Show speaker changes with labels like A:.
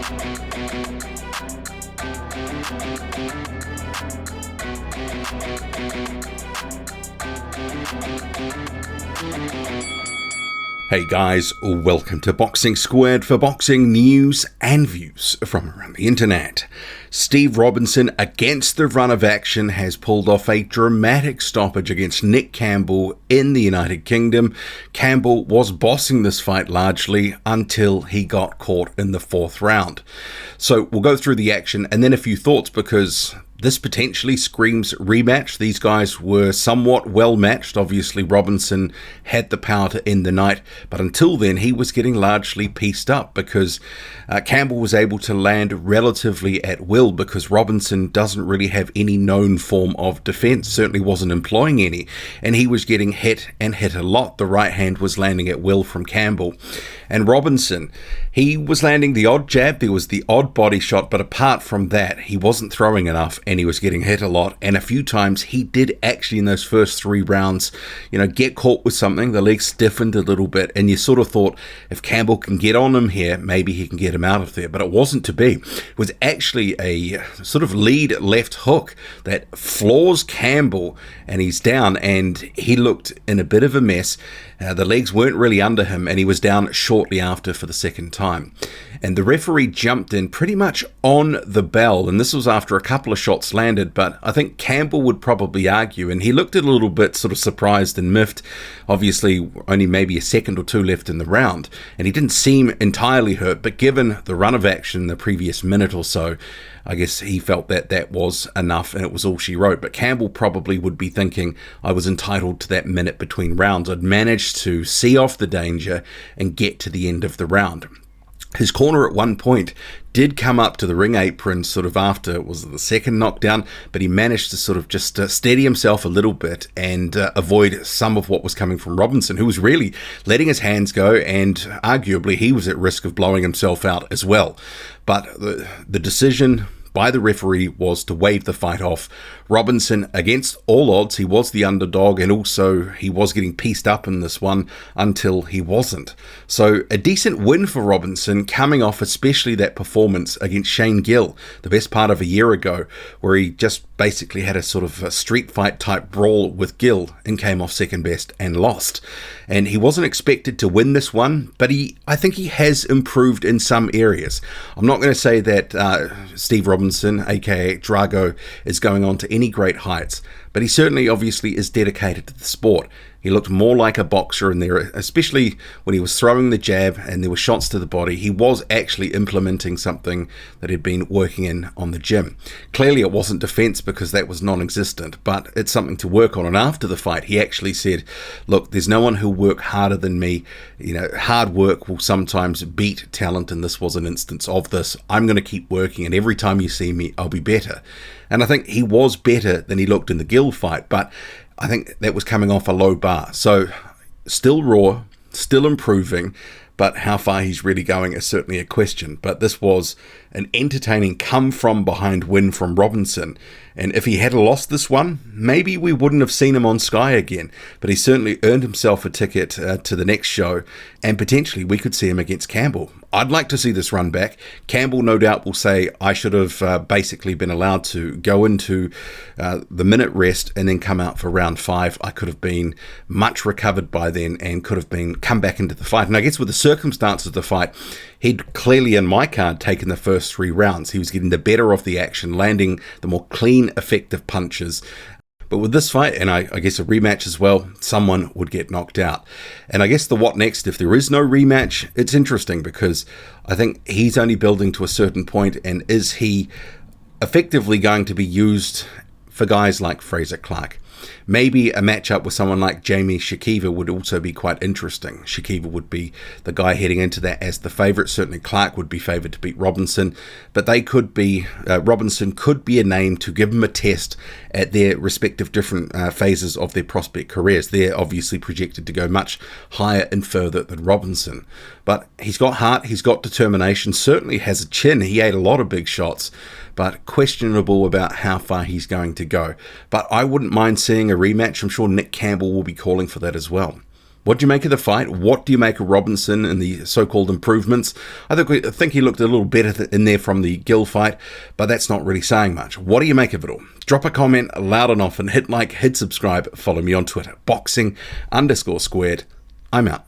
A: Hey guys, welcome to Boxing Squared for boxing news and views from around the internet. Steve Robinson, against the run of action, has pulled off a dramatic stoppage against Nick Campbell in the United Kingdom. Campbell was bossing this fight largely until he got caught in the fourth round. So we'll go through the action and then a few thoughts, because this potentially screams rematch. These guys were somewhat well matched. Obviously, Robinson had the power to end the night, but until then, he was getting largely pieced up because Campbell was able to land relatively at will because Robinson doesn't really have any known form of defense, certainly wasn't employing any, and he was getting hit and hit a lot. The right hand was landing at will from Campbell. And Robinson, he was landing the odd jab, there was the odd body shot, but apart from that, he wasn't throwing enough and he was getting hit a lot. And a few times he did actually in those first 3 rounds, get caught with something. The leg stiffened a little bit and you sort of thought if Campbell can get on him here, maybe he can get him out of there. But it wasn't to be. It was actually a sort of lead left hook that floors Campbell and he's down, and he looked in a bit of a mess. The legs weren't really under him and he was down shortly after for the second time. And the referee jumped in pretty much on the bell, and this was after a couple of shots landed, but I think Campbell would probably argue, and he looked a little bit sort of surprised and miffed. Obviously only maybe a second or two left in the round, and he didn't seem entirely hurt, but given the run of action the previous minute or so, I guess he felt that that was enough and it was all she wrote. But Campbell probably would be thinking, I was entitled to that minute between rounds. I'd managed to see off the danger and get to the end of the round. His corner at one point did come up to the ring apron sort of after it was the second knockdown, but he managed to sort of just steady himself a little bit and avoid some of what was coming from Robinson, who was really letting his hands go, and arguably he was at risk of blowing himself out as well. But the decision by the referee was to wave the fight off. Robinson, against all odds, he was the underdog, and also he was getting pieced up in this one until he wasn't. So a decent win for Robinson, coming off especially that performance against Shane Gill, the best part of a year ago, where he just basically had a sort of a street fight type brawl with Gill and came off second best and lost. And he wasn't expected to win this one, but I think he has improved in some areas. I'm not going to say that Steve Robinson, aka Drago, is going on to any great heights, but he certainly obviously is dedicated to the sport. He looked more like a boxer in there, especially when he was throwing the jab and there were shots to the body. He was actually implementing something that he'd been working in on the gym. Clearly it wasn't defense because that was non-existent, but it's something to work on. And after the fight, he actually said, look, there's no one who'll work harder than me. Hard work will sometimes beat talent, and this was an instance of this. I'm going to keep working, and every time you see me, I'll be better. And I think he was better than he looked in the Gill fight, but I think that was coming off a low bar. So still raw, still improving, but how far he's really going is certainly a question. But this was an entertaining come-from-behind win from Robinson. And if he had lost this one, maybe we wouldn't have seen him on Sky again. But he certainly earned himself a ticket to the next show, and potentially we could see him against Campbell. I'd like to see this run back. Campbell no doubt will say, I should have basically been allowed to go into the minute rest and then come out for round 5. I could have been much recovered by then and could have come back into the fight. And I guess with the circumstances of the fight, he'd clearly, in my card, taken the first 3 rounds. He was getting the better of the action, landing the more clean, effective punches. But with this fight, and I guess a rematch as well, someone would get knocked out. And I guess the what next, if there is no rematch, it's interesting because I think he's only building to a certain point, and is he effectively going to be used for guys like Fraser Clark? Maybe a matchup with someone like Jamie Shakiva would also be quite interesting. Shakiva would be the guy heading into that as the favourite. Certainly Clark would be favoured to beat Robinson, but they could be, Robinson could be a name to give them a test at their respective different phases of their prospect careers. They're obviously projected to go much higher and further than Robinson. But he's got heart, he's got determination, certainly has a chin. He ate a lot of big shots, but questionable about how far he's going to go. But I wouldn't mind seeing a rematch. I'm sure Nick Campbell will be calling for that as well. What do you make of the fight? What do you make of Robinson and the so-called improvements? I think he looked a little better in there from the Gill fight, but that's not really saying much. What do you make of it all? Drop a comment loud and often, hit like, hit subscribe, follow me on Twitter, boxing_squared. I'm out.